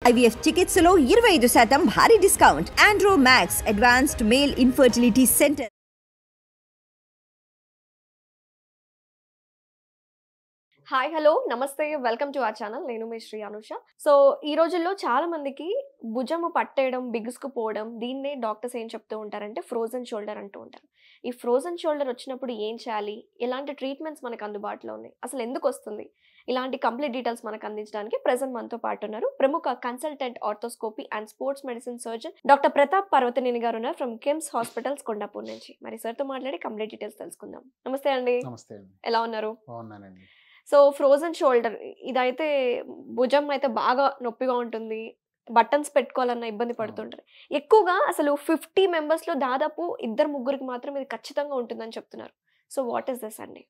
IVF చికిత్సలో 25% భారీ discount. Andro max advanced male infertility centre. Hi hello నమస్తే welcome to our channel. నేను మీ Shri Anusha. So ఈ రోజుల్లో చాలా మందికి భుజము పట్టేయడం, బిగుసుకుపోవడం, దీన్నే డాక్టర్స్ ఏం చెప్తూ ఉంటారంటే ఫ్రోజన్ షోల్డర్ అంటూ ఉంటారు. ఈ ఫ్రోజన్ షోల్డర్ వచ్చినప్పుడు ఏం చేయాలి, ఎలాంటి ట్రీట్మెంట్స్ మనకు అందుబాటులో ఉన్నాయి, అసలు ఎందుకు వస్తుంది, ఇలాంటి కంప్లీట్ డీటెయిల్స్ మనకు అందించడానికి ప్రెజెంట్ మనతో పాటు ఉన్నారు ప్రముఖ consultant arthroscopy and sports medicine surgeon doctor Pratap Parvathaneni గారు ఉన్నారు ఫ్రమ్ కిమ్స్ హాస్పిటల్స్ కొండాపూర్ నుంచి. మరి సార్తో మాట్లాడి కంప్లీట్ డీటెయిల్స్ తెలుసుకుందాం. నమస్తే అండి. నమస్తే అండి. ఎలా ఉన్నారు? బాగున్నానండి. సో ఫ్రోజన్ షోల్డర్ ఇదైతే భుజం అయితే బాగా నొప్పిగా ఉంటుంది, బటన్స్ పెట్టుకోవాలన్న ఇబ్బంది పడుతుంటారు. ఎక్కువగా అసలు 50 మెంబర్స్లో దాదాపు 2-3 మాత్రం ఇది ఖచ్చితంగా ఉంటుందని చెప్తున్నారు. సో వాట్ ఈస్ దిస్ అండి?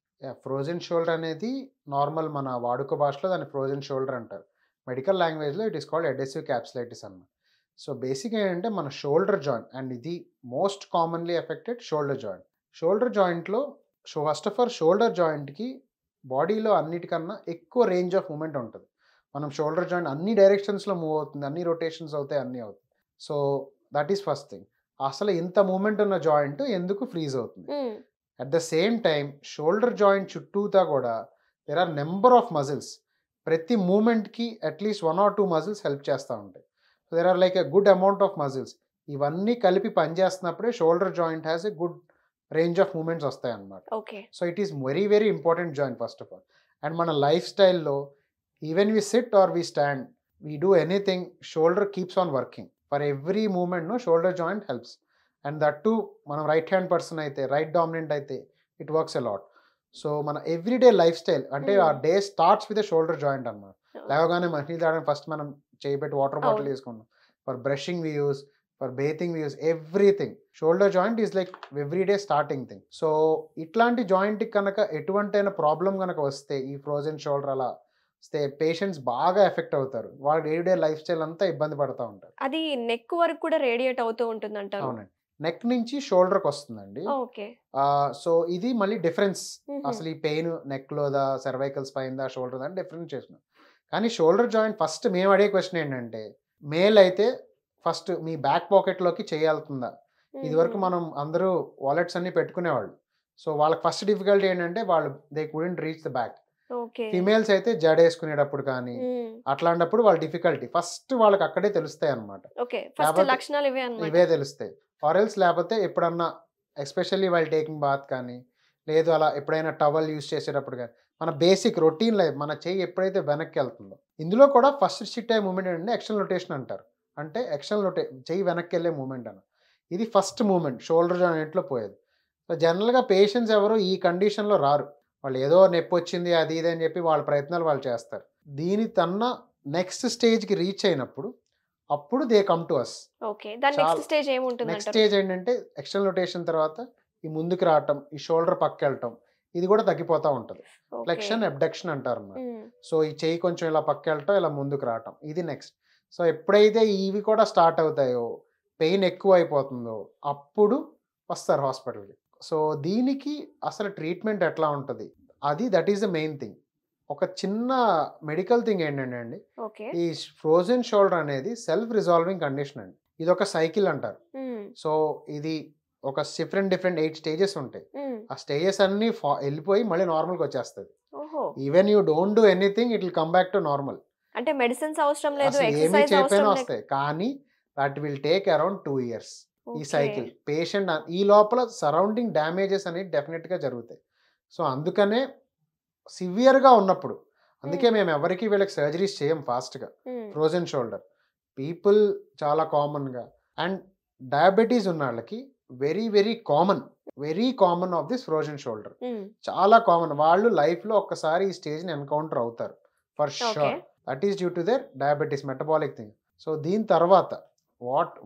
ఫ్రోజన్ షోల్డర్ అనేది నార్మల్ మన వాడుక భాషలో దాన్ని ఫ్రోజన్ షోల్డర్ అంటారు. మెడికల్ లాంగ్వేజ్లో it is called adhesive capsulitis అన్నమాట. సో బేసిక్గా ఏంటంటే మన షోల్డర్ జాయింట్, అండ్ ఇది most commonly affected shoulder joint. Shoulder జాయింట్లో ఫస్ట్ ఆఫ్ ఆల్ షోల్డర్ జాయింట్కి బాడీలో అన్నిటికన్నా ఎక్కువ రేంజ్ ఆఫ్ మూమెంట్ ఉంటుంది. మనం షోల్డర్ జాయింట్ అన్ని డైరెక్షన్స్లో మూవ్ అవుతుంది, అన్ని రొటేషన్స్ అవుతాయి, అన్నీ అవుతుంది. So that is first thing. అసలు ఇంత మూమెంట్ ఉన్న జాయింట్ ఎందుకు ఫ్రీజ్ అవుతుంది? At the same time shoulder joint చుట్టూతా కూడా there are number of muscles. ప్రతి మూమెంట్కి అట్లీస్ట్ 1 or 2 మజిల్స్ హెల్ప్ చేస్తూ ఉంటాయి. So there are like a good amount of muscles. ఇవన్నీ కలిపి పనిచేస్తున్నప్పుడే shoulder joint has a good range of movements వస్తాయి అన్నమాట. So it is very very important joint first of all. And మన life స్టైల్లో even we sit or we stand, we do anything, shoulder keeps on working. For every moment shoulder joint helps. And that too మనం right hand person అయితే, right dominant అయితే it works a lot. So మన everyday life style అంటే ఆ day starts with shoulder joint అన్నమాట. లేవగానే మంచినీళ్ళు తాగడానికి ఫస్ట్ మనం చేయబెట్టి వాటర్ బాటిల్ తీసుకుంటాం. For brushing we use, for bathing we use, everything shoulder joint is like everyday starting thing. So ఇట్లాంటి జాయింట్కి కనుక ఎటువంటి ప్రాబ్లం కనుక వస్తే, ఈ ఫ్రోజన్ షోల్డర్ అలా వస్తే పేషెంట్స్ బాగా ఎఫెక్ట్ అవుతారు. వాళ్ళ డే లైఫ్ స్టైల్ అంతా ఇబ్బంది పడుతూ ఉంటారు. అది నెక్ వరకు కూడా రేడియేట్ అవుతూ ఉంటుంది అంటారు. అవునండి, నెక్ నుంచి షోల్డర్కి వస్తుందండి. సో ఇది మళ్ళీ డిఫరెన్స్. అసలు ఈ పెయిన్ నెక్ లోదా, సర్వైకల్ స్పైన్ దా, షోల్డర్ దా డిఫరెంట్ చేసినాం. కానీ షోల్డర్ జాయింట్ ఫస్ట్ మేము అడిగే క్వశ్చన్ ఏంటంటే, మేల్ అయితే ఫస్ట్ మీ బ్యాక్ పాకెట్లోకి చేయాల్తుందా? ఇది వరకు మనం అందరూ వాలెట్స్ అన్ని పెట్టుకునేవాళ్ళు. సో వాళ్ళకి ఫస్ట్ డిఫికల్టీ ఏంటంటే వాళ్ళు they couldn't reach the back. Females అయితే జడ వేసుకునేటప్పుడు కానీ అట్లాంటప్పుడు వాళ్ళ డిఫికల్టీ ఫస్ట్ వాళ్ళకి అక్కడే తెలుస్తాయి అన్నమాట. ఇవే తెలుస్తాయి. ఆరెల్స్ లేకపోతే ఎప్పుడన్నా ఎస్పెషల్లీ వాళ్ళు టేకింగ్ బాత్ కానీ, లేదు అలా ఎప్పుడైనా టవల్ యూస్ చేసేటప్పుడు కానీ, మన బేసిక్ రొటీన్ లైఫ్ మన చెయ్యి ఎప్పుడైతే వెనక్కి వెళ్తుందో, ఇందులో కూడా ఫస్ట్ షిట్ అయ్యే మూమెంట్ ఏంటంటే ఎక్స్టర్నల్ రొటేషన్ అంటారు. అంటే ఎక్స్టర్నల్ చెయ్యి వెనక్కి వెళ్ళే మూమెంట్ అన్న, ఇది ఫస్ట్ మూమెంట్ షోల్డర్ జాయింట్లో పోయేది. సో జనరల్గా పేషెంట్స్ ఎవరు ఈ కండిషన్లో రారు. వాళ్ళు ఏదో నొప్పి వచ్చింది అది ఇది అని చెప్పి వాళ్ళ ప్రయత్నాలు వాళ్ళు చేస్తారు. దీని తన్న నెక్స్ట్ స్టేజ్కి రీచ్ అయినప్పుడు అప్పుడు they come to us. Next stage ఏంటంటే ఎక్స్టర్నల్ రొటేషన్ తర్వాత ఈ ముందుకు రావటం, ఈ షోల్డర్ పక్క వెళ్ళటం, ఇది కూడా తగ్గిపోతూ ఉంటుంది. ఫ్లెక్షన్ అబ్డక్షన్ అంటారు అన్నమాట. సో ఈ చెయ్యి కొంచెం ఇలా పక్క వెళ్ళటం, ఇలా ముందుకు రావటం, ఇది నెక్స్ట్. సో ఎప్పుడైతే ఇవి కూడా స్టార్ట్ అవుతాయో, పెయిన్ ఎక్కువ అయిపోతుందో, అప్పుడు వస్తారు హాస్పిటల్కి. సో దీనికి అసలు ట్రీట్మెంట్ ఎట్లా ఉంటుంది, that is the main thing. ఒక చిన్న మెడికల్ థింగ్ ఏంటంటే అండి, ఈ ఫ్రోజన్ షోల్డర్ అనేది సెల్ఫ్ రిజాల్వింగ్ కండిషన్ అండి. ఇది ఒక సైకిల్ అంటారు. సో ఇది ఒక డిఫరెంట్ 8 స్టేజెస్ ఉంటాయి. ఆ స్టేజెస్ అన్ని వెళ్ళిపోయి మళ్ళీ నార్మల్కి వచ్చేస్తుంది. Even you don't do anything, it will come back to normal. అంటే మెడిసిన్స్ అవసరం లేదు, ఏమీ చేయకపోయినా వస్తాయి. కానీ that will take around 2 years ఈ సైకిల్. పేషెంట్ ఈ లోపల సరౌండింగ్ డ్యామేజెస్ అనేవి డెఫినెట్గా జరుగుతాయి. సో అందుకనే సివియర్గా ఉన్నప్పుడు, అందుకే మేము ఎవరికి వీళ్ళకి సర్జరీస్ చేయం ఫాస్ట్గా. ఫ్రోజన్ షోల్డర్ పీపుల్ చాలా కామన్గా, అండ్ డయాబెటీస్ ఉన్న వాళ్ళకి very very common of this frozen shoulder. చాలా కామన్. వాళ్ళు లైఫ్లో ఒక్కసారి ఈ స్టేజ్ని ఎన్కౌంటర్ అవుతారు for sure. That is due to their diabetes, metabolic thing. So దీని తర్వాత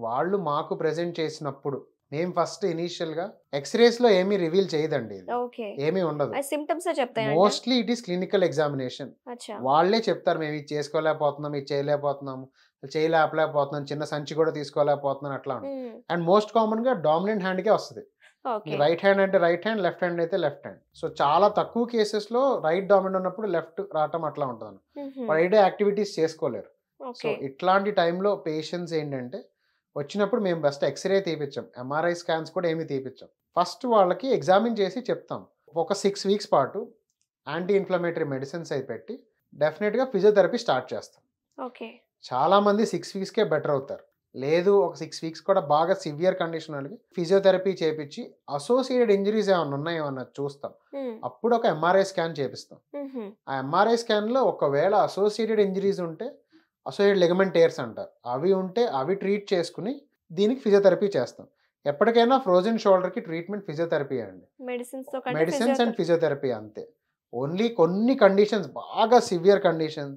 వాళ్ళు మాకు ప్రెజెంట్ చేసినప్పుడు మేము ఫస్ట్ ఇనీషియల్గా ఎక్స్రేస్లో ఏమీ రివీల్ చేయదండి, ఏమీ ఉండదు. Mostly it is clinical examination. వాళ్ళే చెప్తారు మేము ఇది చేసుకోలేకపోతున్నాం, ఇది చేయలేకపోతున్నాము, చేయలేకపోతున్నాం, చిన్న సంచి కూడా తీసుకోలేకపోతున్నాను అట్లా. అండ్ మోస్ట్ కామన్గా డామినెంట్ హ్యాండ్కే వస్తుంది. రైట్ హ్యాండ్ అంటే రైట్ హ్యాండ్, లెఫ్ట్ హ్యాండ్ అయితే లెఫ్ట్ హ్యాండ్. సో చాలా తక్కువ కేసెస్లో రైట్ డామినెంట్ ఉన్నప్పుడు లెఫ్ట్ రావటం అట్లా ఉంటుంది. వాళ్ళు ఐడే యాక్టివిటీస్ చేసుకోలేరు. So okay. ఇట్లాంటి టైంలో పేషెంట్స్ ఏంటంటే వచ్చినప్పుడు మేము బెస్ట్ ఎక్స్రే తీపిచ్చాం, ఎంఆర్ఐ స్కాన్స్ కూడా ఏమీ తీపిచ్చాం. ఫస్ట్ వాళ్ళకి ఎగ్జామిన్ చేసి చెప్తాం. ఒక 6 వీక్స్ పాటు యాంటీ ఇన్ఫ్లమేటరీ మెడిసిన్స్ అయి పెట్టి డెఫినెట్గా ఫిజియోథెరపీ స్టార్ట్ చేస్తాం. ఓకే. చాలామంది 6 వీక్స్కే బెటర్ అవుతారు. లేదు ఒక 6 వీక్స్ కూడా బాగా సివియర్ కండిషన్ వాళ్ళకి ఫిజియోథెరపీ చేపించి అసోసియేటెడ్ ఇంజరీస్ ఏమైనా ఉన్నాయో అన్నది చూస్తాం. అప్పుడు ఒక ఎంఆర్ఐ స్కాన్ చేపిస్తాం. ఆ ఎంఆర్ఐ స్కాన్లో ఒకవేళ అసోసియేటెడ్ ఇంజరీస్ ఉంటే అసోసియేటెడ్ లిగమెంట్ టేర్స్ అంటారు, అవి ఉంటే అవి ట్రీట్ చేసుకుని దీనికి ఫిజియోథెరపీ చేస్తాం. ఎప్పటికైనా ఫ్రోజన్ షోల్డర్కి ట్రీట్మెంట్ ఫిజియోథెరపీ అండి, మెడిసిన్స్ అండ్ ఫిజియోథెరపీ అంతే. ఓన్లీ కొన్ని కండిషన్స్ బాగా సివియర్ కండిషన్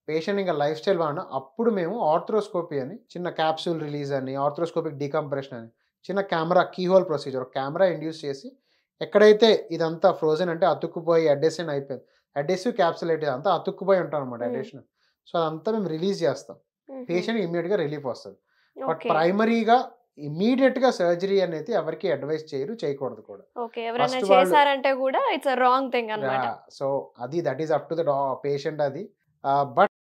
పేషెంట్ ఇంకా లైఫ్ స్టైల్ వాడిన అప్పుడు మేము ఆర్థ్రోస్కోపీ అని చిన్న క్యాప్సూల్ రిలీజ్ అని ఆర్థ్రోస్కోపిక్ డీకంప్రెషన్ అని చిన్న camera keyhole procedure camera induce చేసి ఎక్కడైతే ఇదంతా ఫ్రోజన్ అంటే అతుక్కుపోయి అడ్డెసిన్ అయిపోయింది, అడ్డెసివ్ క్యాప్సులేట్ అంతా అతుక్కుపోయి ఉంటాం అనమాట అడ్డెషన్. సో అదంతా మేము రిలీజ్ చేస్తాం, పేషెంట్ ఇమ్మీడియట్గా రిలీఫ్ వస్తుంది. బట్ ప్రైమరీగా ఇమీడియట్గా సర్జరీ అనేది ఎవరికి అడ్వైస్ చేయకూడదు కూడా. సో అది that is up to the patient అది. బట్